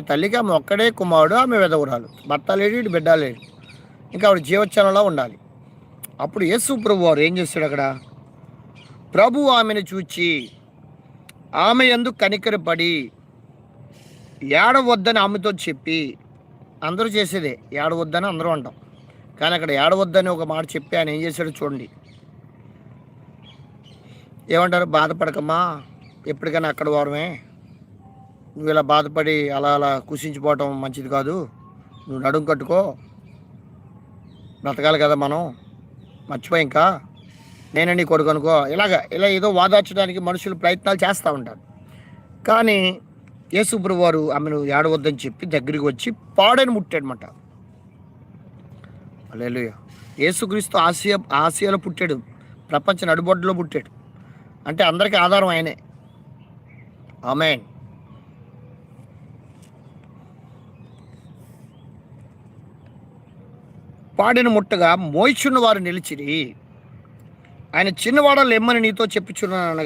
తల్లికి ఆమె ఒక్కడే కుమారుడు, ఆమె విధవరాలు, భర్త లేడు, ఇటు బిడ్డ లేడు, ఇంకా ఆవిడ జీవోత్సవంలో ఉండాలి. అప్పుడు యేసు ప్రభు వారు ఏం చేశాడు అక్కడ? ప్రభు ఆమెను చూచి ఆమె యందు కనికరపడి ఏడవద్దని ఆమెతో చెప్పి, అందరూ చేసేదే ఏడవద్దని అందరూ అంటాం, కానీ అక్కడ ఏడవద్దని ఒక మాట చెప్పి ఆయన ఏం చేశాడో చూడండి. ఏమంటారు? బాధపడకమ్మా, ఎప్పటికైనా అక్కడ వారమే, నువ్వు ఇలా బాధపడి అలా అలా కుసించిపోవటం మంచిది కాదు, నువ్వు నడుము కట్టుకో, బ్రతకాలి కదా మనం, మర్చిపోయి ఇంకా నేనే నీ కొడుకు అనుకో, ఇలా ఏదో వాదార్చడానికి మనుషులు ప్రయత్నాలు చేస్తూ ఉంటారు. కానీ యేసుప్రభు వారు ఆమెను ఏడవద్దని చెప్పి దగ్గరికి వచ్చి పాడని ముట్టాడనమాట. హల్లెలూయా. యేసుక్రీస్తు ఆసియాలో పుట్టాడు, ప్రపంచ నడుబొడ్డులో పుట్టాడు, అంటే అందరికీ ఆధారం ఆయనే. ఆమేన్. పాడిన ముట్టగా మోయిచున్న వారు నిలిచిరి. ఆయన చిన్నవాడలు ఎమ్మని నీతో చెప్పుచున్నాను అనగా